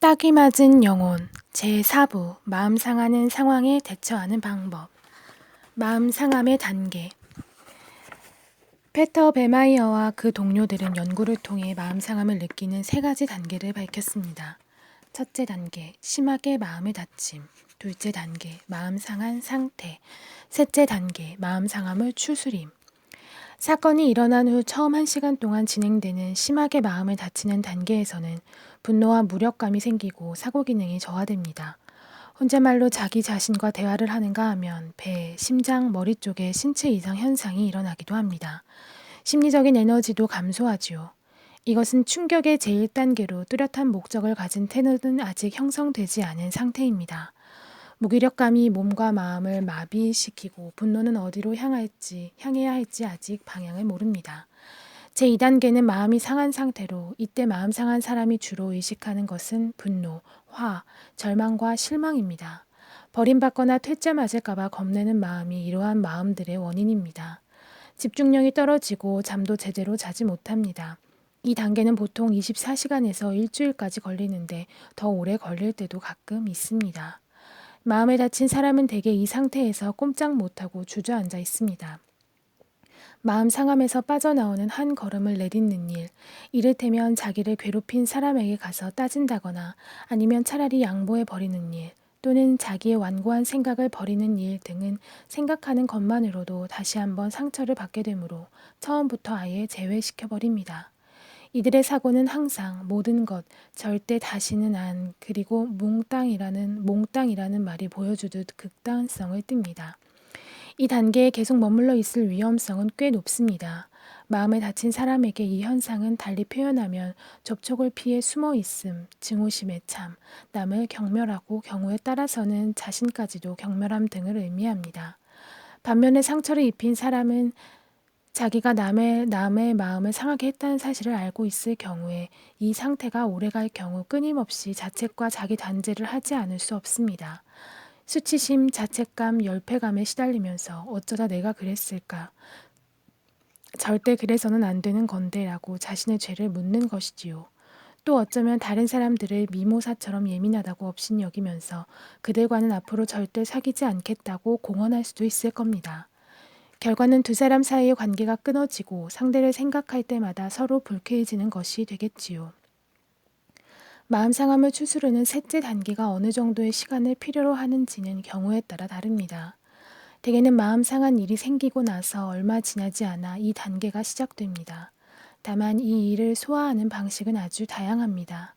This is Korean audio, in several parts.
딱이 맞은 영혼 제4부 마음 상하는 상황에 대처하는 방법. 마음 상함의 단계. 페터 베마이어와 그 동료들은 연구를 통해 마음 상함을 느끼는 세 가지 단계를 밝혔습니다. 첫째 단계, 심하게 마음을 다짐. 둘째 단계, 마음 상한 상태. 셋째 단계, 마음 상함을 추스림. 사건이 일어난 후 처음 1시간 동안 진행되는 심하게 마음을 다치는 단계에서는 분노와 무력감이 생기고 사고 기능이 저하됩니다. 혼잣말로 자기 자신과 대화를 하는가 하면 배, 심장, 머리 쪽에 신체 이상 현상이 일어나기도 합니다. 심리적인 에너지도 감소하지요. 이것은 충격의 제1단계로 뚜렷한 목적을 가진 태도는 아직 형성되지 않은 상태입니다. 무기력감이 몸과 마음을 마비시키고 분노는 어디로 향해야 할지 아직 방향을 모릅니다. 제2단계는 마음이 상한 상태로 이때 마음 상한 사람이 주로 의식하는 것은 분노, 화, 절망과 실망입니다. 버림받거나 퇴짜 맞을까봐 겁내는 마음이 이러한 마음들의 원인입니다. 집중력이 떨어지고 잠도 제대로 자지 못합니다. 이 단계는 보통 24시간에서 일주일까지 걸리는데 더 오래 걸릴 때도 가끔 있습니다. 마음에 다친 사람은 대개 이 상태에서 꼼짝 못하고 주저앉아 있습니다. 마음 상함에서 빠져나오는 한 걸음을 내딛는 일, 이를테면 자기를 괴롭힌 사람에게 가서 따진다거나 아니면 차라리 양보해 버리는 일, 또는 자기의 완고한 생각을 버리는 일 등은 생각하는 것만으로도 다시 한번 상처를 받게 되므로 처음부터 아예 제외시켜 버립니다. 이들의 사고는 항상 모든 것, 절대 다시는 안, 그리고 몽땅이라는 말이 보여주듯 극단성을 띱니다. 이 단계에 계속 머물러 있을 위험성은 꽤 높습니다. 마음에 다친 사람에게 이 현상은 달리 표현하면 접촉을 피해 숨어 있음, 증오심의 참, 남을 경멸하고 경우에 따라서는 자신까지도 경멸함 등을 의미합니다. 반면에 상처를 입힌 사람은 자기가 남의 마음을 상하게 했다는 사실을 알고 있을 경우에 이 상태가 오래갈 경우 끊임없이 자책과 자기 단죄를 하지 않을 수 없습니다. 수치심, 자책감, 열패감에 시달리면서 어쩌다 내가 그랬을까? 절대 그래서는 안 되는 건데 라고 자신의 죄를 묻는 것이지요. 또 어쩌면 다른 사람들을 미모사처럼 예민하다고 업신여기면서 그들과는 앞으로 절대 사귀지 않겠다고 공언할 수도 있을 겁니다. 결과는 두 사람 사이의 관계가 끊어지고 상대를 생각할 때마다 서로 불쾌해지는 것이 되겠지요. 마음 상함을 추스르는 셋째 단계가 어느 정도의 시간을 필요로 하는지는 경우에 따라 다릅니다. 대개는 마음 상한 일이 생기고 나서 얼마 지나지 않아 이 단계가 시작됩니다. 다만 이 일을 소화하는 방식은 아주 다양합니다.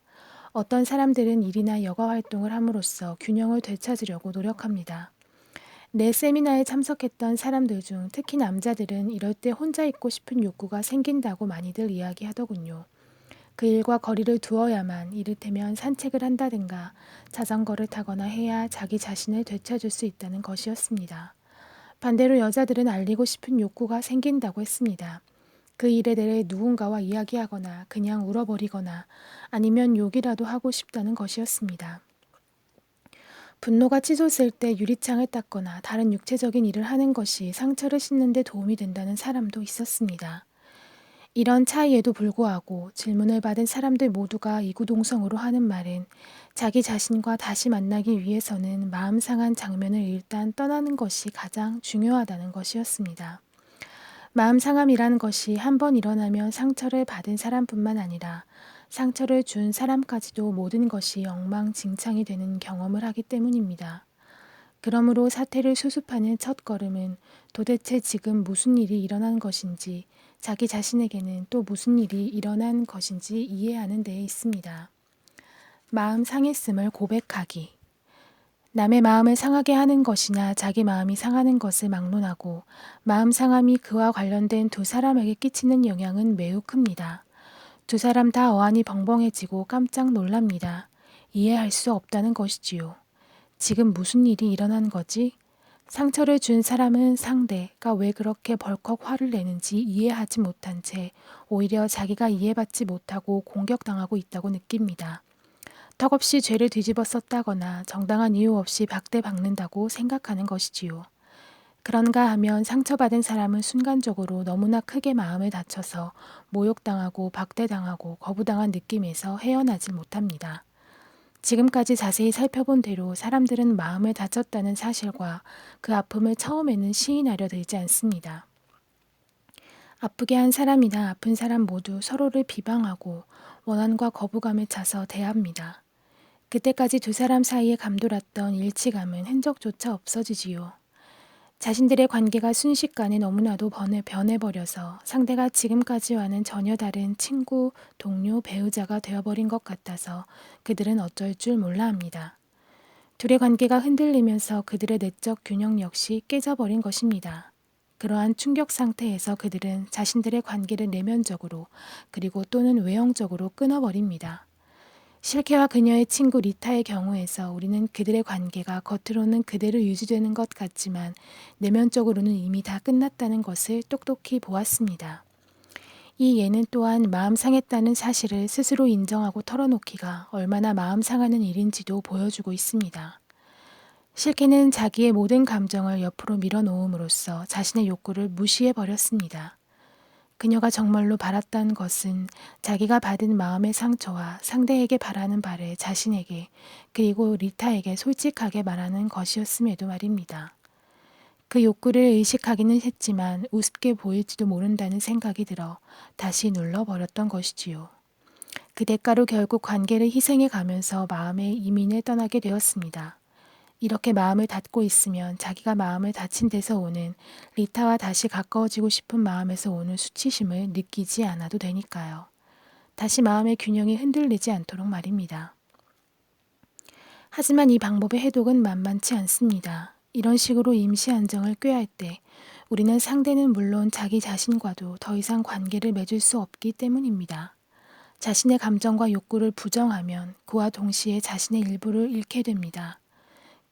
어떤 사람들은 일이나 여가 활동을 함으로써 균형을 되찾으려고 노력합니다. 내 세미나에 참석했던 사람들 중 특히 남자들은 이럴 때 혼자 있고 싶은 욕구가 생긴다고 많이들 이야기하더군요. 그 일과 거리를 두어야만 이를테면 산책을 한다든가 자전거를 타거나 해야 자기 자신을 되찾을 수 있다는 것이었습니다. 반대로 여자들은 알리고 싶은 욕구가 생긴다고 했습니다. 그 일에 대해 누군가와 이야기하거나 그냥 울어버리거나 아니면 욕이라도 하고 싶다는 것이었습니다. 분노가 치솟을 때 유리창을 닦거나 다른 육체적인 일을 하는 것이 상처를 씻는 데 도움이 된다는 사람도 있었습니다. 이런 차이에도 불구하고 질문을 받은 사람들 모두가 이구동성으로 하는 말은 자기 자신과 다시 만나기 위해서는 마음 상한 장면을 일단 떠나는 것이 가장 중요하다는 것이었습니다. 마음 상함이라는 것이 한 번 일어나면 상처를 받은 사람뿐만 아니라 상처를 준 사람까지도 모든 것이 엉망진창이 되는 경험을 하기 때문입니다. 그러므로 사태를 수습하는 첫 걸음은 도대체 지금 무슨 일이 일어난 것인지, 자기 자신에게는 또 무슨 일이 일어난 것인지 이해하는 데에 있습니다. 마음 상했음을 고백하기. 남의 마음을 상하게 하는 것이나 자기 마음이 상하는 것을 막론하고 마음 상함이 그와 관련된 두 사람에게 끼치는 영향은 매우 큽니다. 두 사람 다 어안이 벙벙해지고 깜짝 놀랍니다. 이해할 수 없다는 것이지요. 지금 무슨 일이 일어난 거지? 상처를 준 사람은 상대가 왜 그렇게 벌컥 화를 내는지 이해하지 못한 채 오히려 자기가 이해받지 못하고 공격당하고 있다고 느낍니다. 턱없이 죄를 뒤집어 썼다거나 정당한 이유 없이 박대박는다고 생각하는 것이지요. 그런가 하면 상처받은 사람은 순간적으로 너무나 크게 마음을 다쳐서 모욕당하고 박대당하고 거부당한 느낌에서 헤어나지 못합니다. 지금까지 자세히 살펴본 대로 사람들은 마음을 다쳤다는 사실과 그 아픔을 처음에는 시인하려 들지 않습니다. 아프게 한 사람이나 아픈 사람 모두 서로를 비방하고 원한과 거부감에 차서 대합니다. 그때까지 두 사람 사이에 감돌았던 일치감은 흔적조차 없어지지요. 자신들의 관계가 순식간에 너무나도 변해버려서 상대가 지금까지와는 전혀 다른 친구, 동료, 배우자가 되어버린 것 같아서 그들은 어쩔 줄 몰라 합니다. 둘의 관계가 흔들리면서 그들의 내적 균형 역시 깨져버린 것입니다. 그러한 충격 상태에서 그들은 자신들의 관계를 내면적으로 그리고 또는 외형적으로 끊어버립니다. 실케와 그녀의 친구 리타의 경우에서 우리는 그들의 관계가 겉으로는 그대로 유지되는 것 같지만 내면적으로는 이미 다 끝났다는 것을 똑똑히 보았습니다. 이 예는 또한 마음 상했다는 사실을 스스로 인정하고 털어놓기가 얼마나 마음 상하는 일인지도 보여주고 있습니다. 실케는 자기의 모든 감정을 옆으로 밀어놓음으로써 자신의 욕구를 무시해버렸습니다. 그녀가 정말로 바랐던 것은 자기가 받은 마음의 상처와 상대에게 바라는 바를 자신에게 그리고 리타에게 솔직하게 말하는 것이었음에도 말입니다. 그 욕구를 의식하기는 했지만 우습게 보일지도 모른다는 생각이 들어 다시 눌러버렸던 것이지요. 그 대가로 결국 관계를 희생해 가면서 마음의 이민을 떠나게 되었습니다. 이렇게 마음을 닫고 있으면 자기가 마음을 닫힌 데서 오는 리타와 다시 가까워지고 싶은 마음에서 오는 수치심을 느끼지 않아도 되니까요. 다시 마음의 균형이 흔들리지 않도록 말입니다. 하지만 이 방법의 해독은 만만치 않습니다. 이런 식으로 임시 안정을 꾀할 때 우리는 상대는 물론 자기 자신과도 더 이상 관계를 맺을 수 없기 때문입니다. 자신의 감정과 욕구를 부정하면 그와 동시에 자신의 일부를 잃게 됩니다.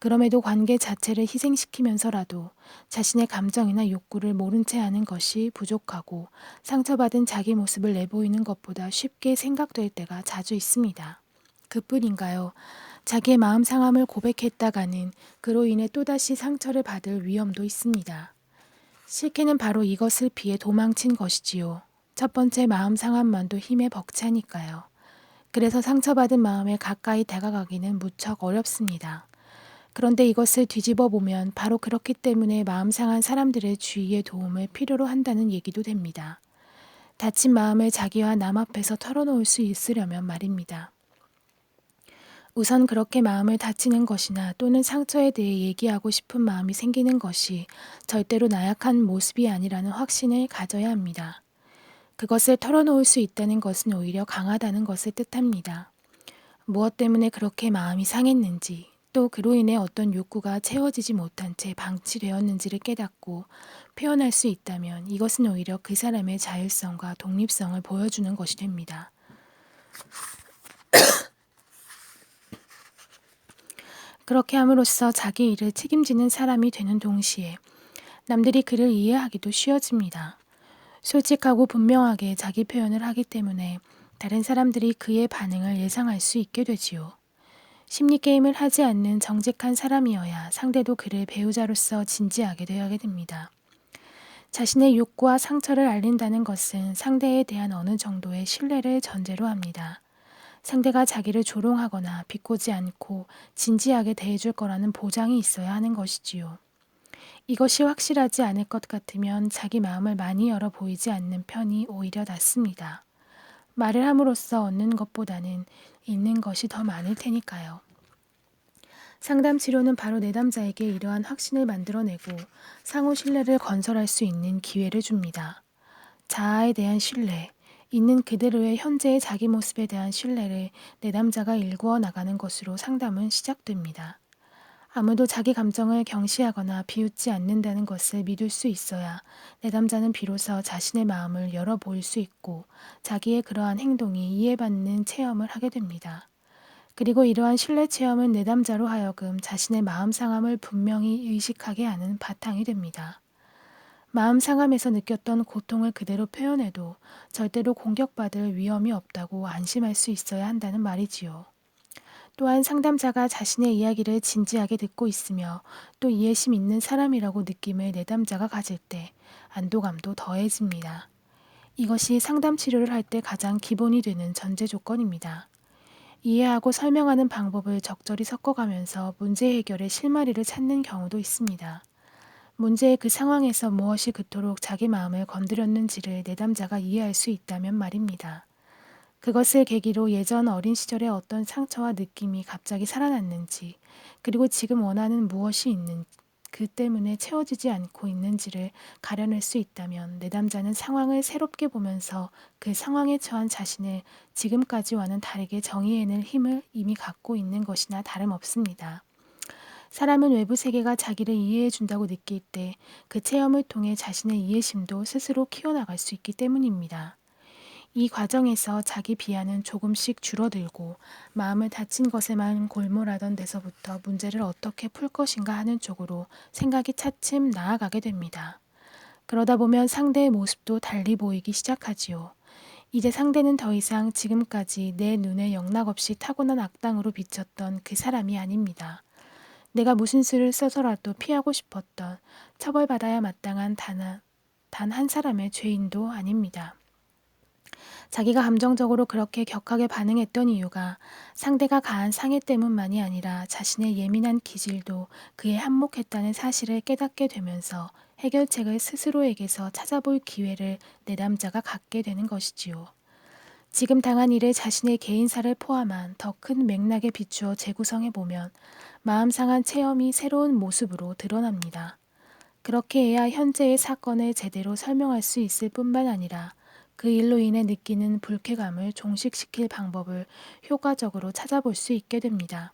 그럼에도 관계 자체를 희생시키면서라도 자신의 감정이나 욕구를 모른 채 하는 것이 부족하고 상처받은 자기 모습을 내보이는 것보다 쉽게 생각될 때가 자주 있습니다. 그뿐인가요? 자기의 마음 상함을 고백했다가는 그로 인해 또다시 상처를 받을 위험도 있습니다. 실케는 바로 이것을 피해 도망친 것이지요. 첫 번째 마음 상함만도 힘에 벅차니까요. 그래서 상처받은 마음에 가까이 다가가기는 무척 어렵습니다. 그런데 이것을 뒤집어 보면 바로 그렇기 때문에 마음 상한 사람들의 주위의 도움을 필요로 한다는 얘기도 됩니다. 다친 마음을 자기와 남 앞에서 털어놓을 수 있으려면 말입니다. 우선 그렇게 마음을 다치는 것이나 또는 상처에 대해 얘기하고 싶은 마음이 생기는 것이 절대로 나약한 모습이 아니라는 확신을 가져야 합니다. 그것을 털어놓을 수 있다는 것은 오히려 강하다는 것을 뜻합니다. 무엇 때문에 그렇게 마음이 상했는지, 또 그로 인해 어떤 욕구가 채워지지 못한 채 방치되었는지를 깨닫고 표현할 수 있다면 이것은 오히려 그 사람의 자율성과 독립성을 보여주는 것이 됩니다. 그렇게 함으로써 자기 일을 책임지는 사람이 되는 동시에 남들이 그를 이해하기도 쉬워집니다. 솔직하고 분명하게 자기 표현을 하기 때문에 다른 사람들이 그의 반응을 예상할 수 있게 되지요. 심리게임을 하지 않는 정직한 사람이어야 상대도 그를 배우자로서 진지하게 대하게 됩니다. 자신의 욕구와 상처를 알린다는 것은 상대에 대한 어느 정도의 신뢰를 전제로 합니다. 상대가 자기를 조롱하거나 비꼬지 않고 진지하게 대해줄 거라는 보장이 있어야 하는 것이지요. 이것이 확실하지 않을 것 같으면 자기 마음을 많이 열어 보이지 않는 편이 오히려 낫습니다. 말을 함으로써 얻는 것보다는 잃는 것이 더 많을 테니까요. 상담 치료는 바로 내담자에게 이러한 확신을 만들어내고 상호 신뢰를 건설할 수 있는 기회를 줍니다. 자아에 대한 신뢰, 있는 그대로의 현재의 자기 모습에 대한 신뢰를 내담자가 일구어 나가는 것으로 상담은 시작됩니다. 아무도 자기 감정을 경시하거나 비웃지 않는다는 것을 믿을 수 있어야 내담자는 비로소 자신의 마음을 열어 보일 수 있고 자기의 그러한 행동이 이해받는 체험을 하게 됩니다. 그리고 이러한 신뢰 체험은 내담자로 하여금 자신의 마음 상함을 분명히 의식하게 하는 바탕이 됩니다. 마음 상함에서 느꼈던 고통을 그대로 표현해도 절대로 공격받을 위험이 없다고 안심할 수 있어야 한다는 말이지요. 또한 상담자가 자신의 이야기를 진지하게 듣고 있으며 또 이해심 있는 사람이라고 느낌을 내담자가 가질 때 안도감도 더해집니다. 이것이 상담 치료를 할 때 가장 기본이 되는 전제 조건입니다. 이해하고 설명하는 방법을 적절히 섞어가면서 문제 해결의 실마리를 찾는 경우도 있습니다. 문제의 그 상황에서 무엇이 그토록 자기 마음을 건드렸는지를 내담자가 이해할 수 있다면 말입니다. 그것을 계기로 예전 어린 시절의 어떤 상처와 느낌이 갑자기 살아났는지, 그리고 지금 원하는 무엇이 있는지, 그 때문에 채워지지 않고 있는지를 가려낼 수 있다면 내담자는 상황을 새롭게 보면서 그 상황에 처한 자신을 지금까지와는 다르게 정의해낼 힘을 이미 갖고 있는 것이나 다름없습니다. 사람은 외부 세계가 자기를 이해해 준다고 느낄 때 그 체험을 통해 자신의 이해심도 스스로 키워나갈 수 있기 때문입니다. 이 과정에서 자기 비하는 조금씩 줄어들고 마음을 다친 것에만 골몰하던 데서부터 문제를 어떻게 풀 것인가 하는 쪽으로 생각이 차츰 나아가게 됩니다. 그러다 보면 상대의 모습도 달리 보이기 시작하지요. 이제 상대는 더 이상 지금까지 내 눈에 영락없이 타고난 악당으로 비쳤던 그 사람이 아닙니다. 내가 무슨 수를 써서라도 피하고 싶었던 처벌받아야 마땅한 단 한 사람의 죄인도 아닙니다. 자기가 감정적으로 그렇게 격하게 반응했던 이유가 상대가 가한 상해 때문만이 아니라 자신의 예민한 기질도 그에 한몫했다는 사실을 깨닫게 되면서 해결책을 스스로에게서 찾아볼 기회를 내담자가 갖게 되는 것이지요. 지금 당한 일을 자신의 개인사를 포함한 더 큰 맥락에 비추어 재구성해 보면 마음 상한 체험이 새로운 모습으로 드러납니다. 그렇게 해야 현재의 사건을 제대로 설명할 수 있을 뿐만 아니라 그 일로 인해 느끼는 불쾌감을 종식시킬 방법을 효과적으로 찾아볼 수 있게 됩니다.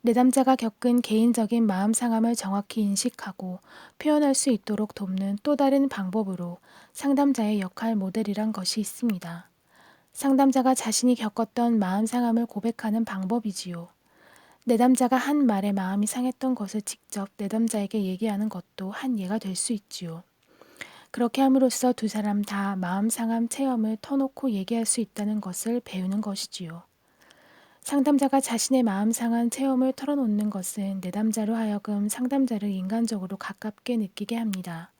내담자가 겪은 개인적인 마음 상함을 정확히 인식하고 표현할 수 있도록 돕는 또 다른 방법으로 상담자의 역할 모델이란 것이 있습니다. 상담자가 자신이 겪었던 마음 상함을 고백하는 방법이지요. 내담자가 한 말에 마음이 상했던 것을 직접 내담자에게 얘기하는 것도 한 예가 될 수 있지요. 그렇게 함으로써 두 사람 다 마음 상함 체험을 터놓고 얘기할 수 있다는 것을 배우는 것이지요. 상담자가 자신의 마음 상한 체험을 털어놓는 것은 내담자로 하여금 상담자를 인간적으로 가깝게 느끼게 합니다.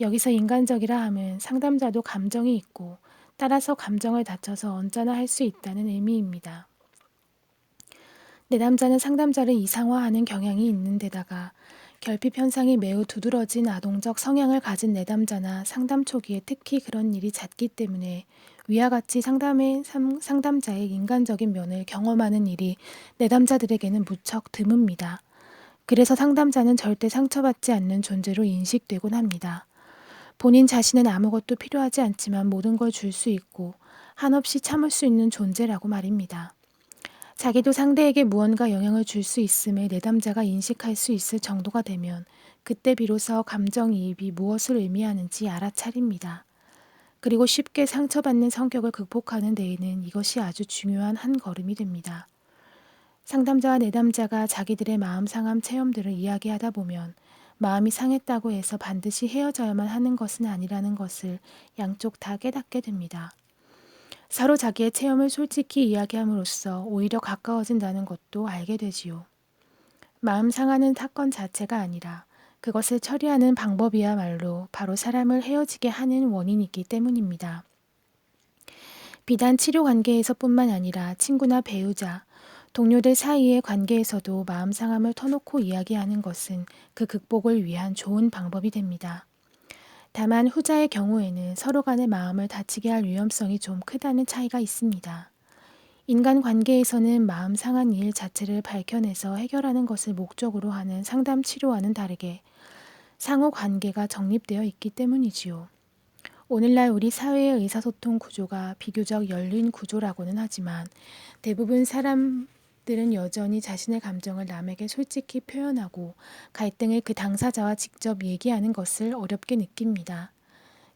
여기서 인간적이라 함은 상담자도 감정이 있고 따라서 감정을 다쳐서 언짢아 할 수 있다는 의미입니다. 내담자는 상담자를 이상화하는 경향이 있는 데다가 결핍 현상이 매우 두드러진 아동적 성향을 가진 내담자나 상담 초기에 특히 그런 일이 잦기 때문에 위와 같이 상담자의 인간적인 면을 경험하는 일이 내담자들에게는 무척 드뭅니다. 그래서 상담자는 절대 상처받지 않는 존재로 인식되곤 합니다. 본인 자신은 아무것도 필요하지 않지만 모든 걸 줄 수 있고 한없이 참을 수 있는 존재라고 말입니다. 자기도 상대에게 무언가 영향을 줄 수 있음을 내담자가 인식할 수 있을 정도가 되면 그때 비로소 감정이입이 무엇을 의미하는지 알아차립니다. 그리고 쉽게 상처받는 성격을 극복하는 데에는 이것이 아주 중요한 한 걸음이 됩니다. 상담자와 내담자가 자기들의 마음 상함 체험들을 이야기하다 보면 마음이 상했다고 해서 반드시 헤어져야만 하는 것은 아니라는 것을 양쪽 다 깨닫게 됩니다. 서로 자기의 체험을 솔직히 이야기함으로써 오히려 가까워진다는 것도 알게 되지요. 마음 상하는 사건 자체가 아니라 그것을 처리하는 방법이야말로 바로 사람을 헤어지게 하는 원인이기 때문입니다. 비단 치료 관계에서뿐만 아니라 친구나 배우자, 동료들 사이의 관계에서도 마음 상함을 터놓고 이야기하는 것은 그 극복을 위한 좋은 방법이 됩니다. 다만 후자의 경우에는 서로 간의 마음을 다치게 할 위험성이 좀 크다는 차이가 있습니다. 인간 관계에서는 마음 상한 일 자체를 밝혀내서 해결하는 것을 목적으로 하는 상담 치료와는 다르게 상호 관계가 정립되어 있기 때문이지요. 오늘날 우리 사회의 의사소통 구조가 비교적 열린 구조라고는 하지만 대부분 사람들은 여전히 자신의 감정을 남에게 솔직히 표현하고 갈등을 그 당사자와 직접 얘기하는 것을 어렵게 느낍니다.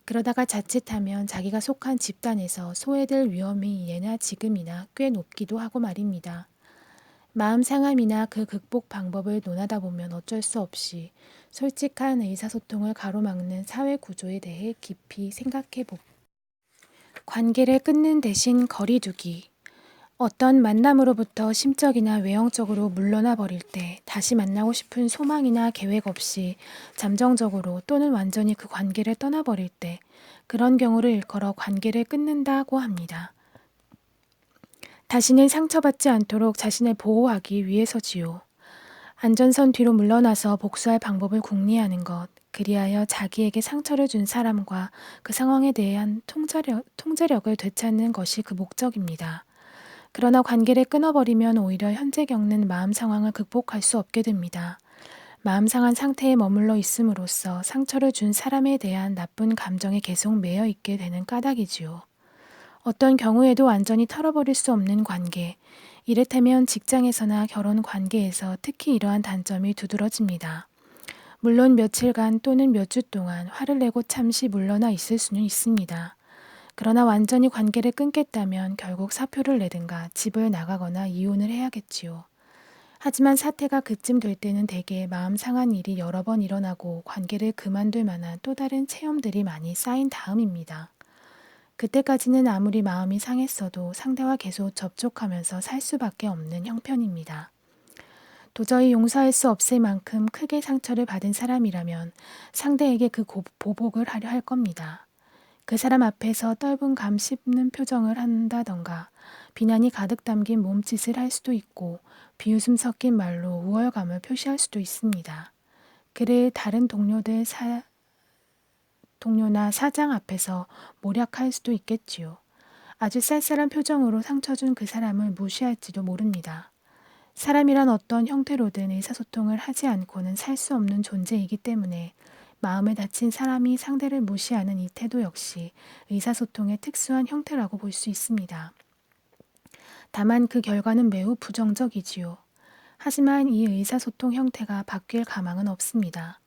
그러다가 자칫하면 자기가 속한 집단에서 소외될 위험이 예나 지금이나 꽤 높기도 하고 말입니다. 마음 상함이나 그 극복 방법을 논하다 보면 어쩔 수 없이 솔직한 의사소통을 가로막는 사회 구조에 대해 깊이 생각해 봅니다. 관계를 끊는 대신 거리두기. 어떤 만남으로부터 심적이나 외형적으로 물러나 버릴 때 다시 만나고 싶은 소망이나 계획 없이 잠정적으로 또는 완전히 그 관계를 떠나버릴 때 그런 경우를 일컬어 관계를 끊는다고 합니다. 다시는 상처받지 않도록 자신을 보호하기 위해서지요. 안전선 뒤로 물러나서 복수할 방법을 궁리하는 것, 그리하여 자기에게 상처를 준 사람과 그 상황에 대한 통제력을 되찾는 것이 그 목적입니다. 그러나 관계를 끊어버리면 오히려 현재 겪는 마음 상황을 극복할 수 없게 됩니다. 마음 상한 상태에 머물러 있음으로써 상처를 준 사람에 대한 나쁜 감정에 계속 매여 있게 되는 까닭이지요. 어떤 경우에도 완전히 털어버릴 수 없는 관계, 이를테면 직장에서나 결혼 관계에서 특히 이러한 단점이 두드러집니다. 물론 며칠간 또는 몇 주 동안 화를 내고 잠시 물러나 있을 수는 있습니다. 그러나 완전히 관계를 끊겠다면 결국 사표를 내든가 집을 나가거나 이혼을 해야겠지요. 하지만 사태가 그쯤 될 때는 대개 마음 상한 일이 여러 번 일어나고 관계를 그만둘 만한 또 다른 체험들이 많이 쌓인 다음입니다. 그때까지는 아무리 마음이 상했어도 상대와 계속 접촉하면서 살 수밖에 없는 형편입니다. 도저히 용서할 수 없을 만큼 크게 상처를 받은 사람이라면 상대에게 그 보복을 하려 할 겁니다. 그 사람 앞에서 떫은 감 씹는 표정을 한다던가 비난이 가득 담긴 몸짓을 할 수도 있고 비웃음 섞인 말로 우월감을 표시할 수도 있습니다. 그를 다른 동료나 사장 앞에서 모략할 수도 있겠지요. 아주 쌀쌀한 표정으로 상처 준 그 사람을 무시할지도 모릅니다. 사람이란 어떤 형태로든 의사소통을 하지 않고는 살 수 없는 존재이기 때문에 마음을 다친 사람이 상대를 무시하는 이 태도 역시 의사소통의 특수한 형태라고 볼 수 있습니다. 다만 그 결과는 매우 부정적이지요. 하지만 이 의사소통 형태가 바뀔 가망은 없습니다.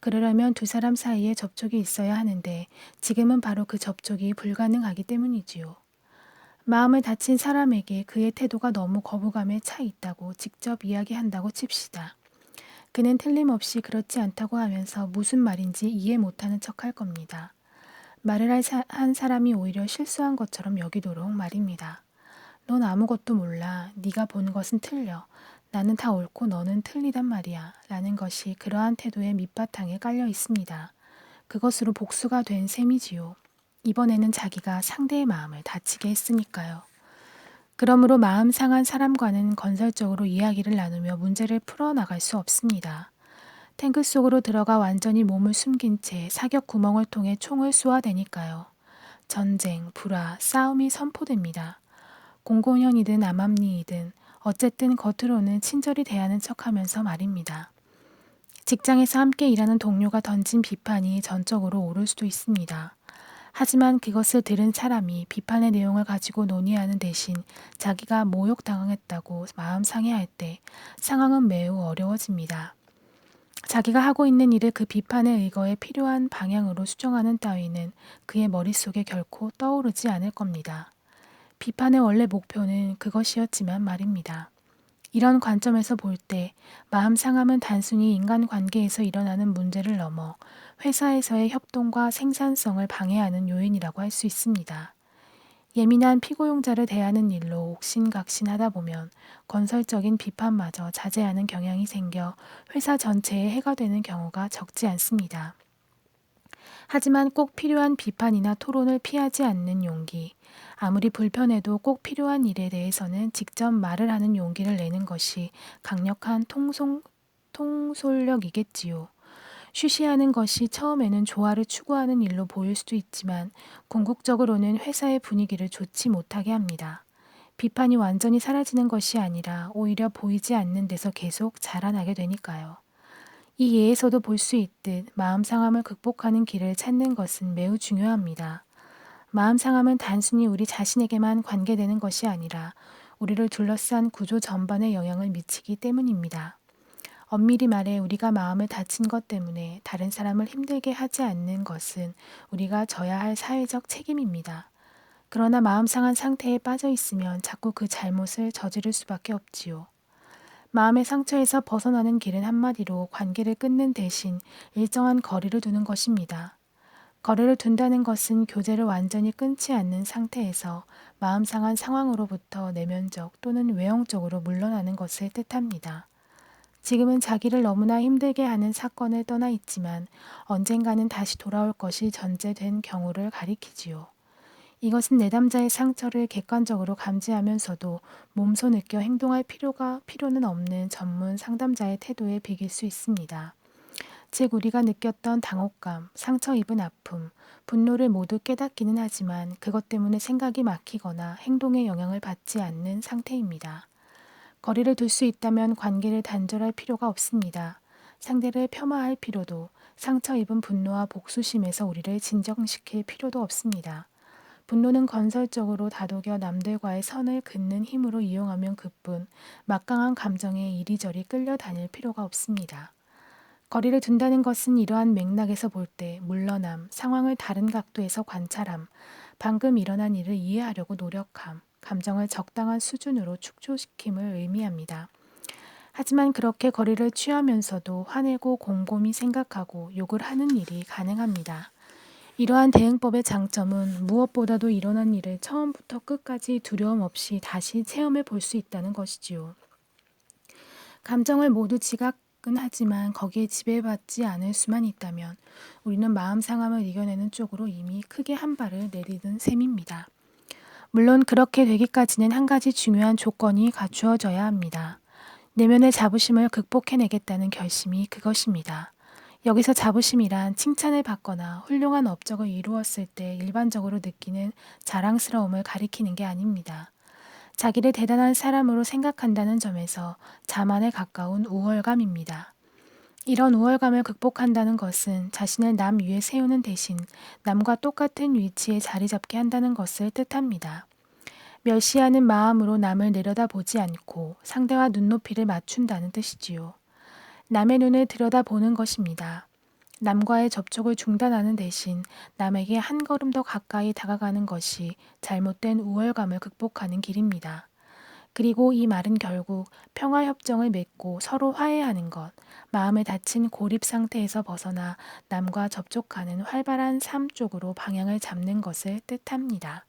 그러려면 두 사람 사이에 접촉이 있어야 하는데 지금은 바로 그 접촉이 불가능하기 때문이지요. 마음을 다친 사람에게 그의 태도가 너무 거부감에 차 있다고 직접 이야기한다고 칩시다. 그는 틀림없이 그렇지 않다고 하면서 무슨 말인지 이해 못하는 척 할 겁니다. 말을 한 사람이 오히려 실수한 것처럼 여기도록 말입니다. 넌 아무것도 몰라. 네가 보는 것은 틀려. 나는 다 옳고 너는 틀리단 말이야. 라는 것이 그러한 태도의 밑바탕에 깔려 있습니다. 그것으로 복수가 된 셈이지요. 이번에는 자기가 상대의 마음을 다치게 했으니까요. 그러므로 마음 상한 사람과는 건설적으로 이야기를 나누며 문제를 풀어나갈 수 없습니다. 탱크 속으로 들어가 완전히 몸을 숨긴 채 사격 구멍을 통해 총을 쏘아대니까요. 전쟁, 불화, 싸움이 선포됩니다. 공공연이든 암암리이든 어쨌든 겉으로는 친절히 대하는 척하면서 말입니다. 직장에서 함께 일하는 동료가 던진 비판이 전적으로 옳을 수도 있습니다. 하지만 그것을 들은 사람이 비판의 내용을 가지고 논의하는 대신 자기가 모욕당했다고 마음 상해할 때 상황은 매우 어려워집니다. 자기가 하고 있는 일을 그 비판의 의거에 필요한 방향으로 수정하는 따위는 그의 머릿속에 결코 떠오르지 않을 겁니다. 비판의 원래 목표는 그것이었지만 말입니다. 이런 관점에서 볼 때 마음 상함은 단순히 인간관계에서 일어나는 문제를 넘어 회사에서의 협동과 생산성을 방해하는 요인이라고 할 수 있습니다. 예민한 피고용자를 대하는 일로 옥신각신하다 보면 건설적인 비판마저 자제하는 경향이 생겨 회사 전체에 해가 되는 경우가 적지 않습니다. 하지만 꼭 필요한 비판이나 토론을 피하지 않는 용기, 아무리 불편해도 꼭 필요한 일에 대해서는 직접 말을 하는 용기를 내는 것이 강력한 통솔력이겠지요. 쉬쉬하는 것이 처음에는 조화를 추구하는 일로 보일 수도 있지만 궁극적으로는 회사의 분위기를 좋지 못하게 합니다. 비판이 완전히 사라지는 것이 아니라 오히려 보이지 않는 데서 계속 자라나게 되니까요. 이 예에서도 볼 수 있듯 마음 상함을 극복하는 길을 찾는 것은 매우 중요합니다. 마음 상함은 단순히 우리 자신에게만 관계되는 것이 아니라 우리를 둘러싼 구조 전반에 영향을 미치기 때문입니다. 엄밀히 말해 우리가 마음을 다친 것 때문에 다른 사람을 힘들게 하지 않는 것은 우리가 져야 할 사회적 책임입니다. 그러나 마음 상한 상태에 빠져 있으면 자꾸 그 잘못을 저지를 수밖에 없지요. 마음의 상처에서 벗어나는 길은 한마디로 관계를 끊는 대신 일정한 거리를 두는 것입니다. 거리를 둔다는 것은 교제를 완전히 끊지 않는 상태에서 마음 상한 상황으로부터 내면적 또는 외형적으로 물러나는 것을 뜻합니다. 지금은 자기를 너무나 힘들게 하는 사건을 떠나 있지만 언젠가는 다시 돌아올 것이 전제된 경우를 가리키지요. 이것은 내담자의 상처를 객관적으로 감지하면서도 몸소 느껴 행동할 필요는 없는 전문 상담자의 태도에 비길 수 있습니다. 즉 우리가 느꼈던 당혹감, 상처 입은 아픔, 분노를 모두 깨닫기는 하지만 그것 때문에 생각이 막히거나 행동에 영향을 받지 않는 상태입니다. 거리를 둘 수 있다면 관계를 단절할 필요가 없습니다. 상대를 폄하할 필요도, 상처 입은 분노와 복수심에서 우리를 진정시킬 필요도 없습니다. 분노는 건설적으로 다독여 남들과의 선을 긋는 힘으로 이용하면 그뿐 막강한 감정에 이리저리 끌려다닐 필요가 없습니다. 거리를 둔다는 것은 이러한 맥락에서 볼 때 물러남, 상황을 다른 각도에서 관찰함, 방금 일어난 일을 이해하려고 노력함, 감정을 적당한 수준으로 축소시킴을 의미합니다. 하지만 그렇게 거리를 취하면서도 화내고 곰곰이 생각하고 욕을 하는 일이 가능합니다. 이러한 대응법의 장점은 무엇보다도 일어난 일을 처음부터 끝까지 두려움 없이 다시 체험해 볼 수 있다는 것이지요. 감정을 모두 지각은 하지만 거기에 지배받지 않을 수만 있다면 우리는 마음 상함을 이겨내는 쪽으로 이미 크게 한 발을 내디딘 셈입니다. 물론 그렇게 되기까지는 한 가지 중요한 조건이 갖추어져야 합니다. 내면의 자부심을 극복해내겠다는 결심이 그것입니다. 여기서 자부심이란 칭찬을 받거나 훌륭한 업적을 이루었을 때 일반적으로 느끼는 자랑스러움을 가리키는 게 아닙니다. 자기를 대단한 사람으로 생각한다는 점에서 자만에 가까운 우월감입니다. 이런 우월감을 극복한다는 것은 자신을 남 위에 세우는 대신 남과 똑같은 위치에 자리 잡게 한다는 것을 뜻합니다. 멸시하는 마음으로 남을 내려다보지 않고 상대와 눈높이를 맞춘다는 뜻이지요. 남의 눈을 들여다보는 것입니다. 남과의 접촉을 중단하는 대신 남에게 한 걸음 더 가까이 다가가는 것이 잘못된 우월감을 극복하는 길입니다. 그리고 이 말은 결국 평화협정을 맺고 서로 화해하는 것, 마음에 닫힌 고립 상태에서 벗어나 남과 접촉하는 활발한 삶 쪽으로 방향을 잡는 것을 뜻합니다.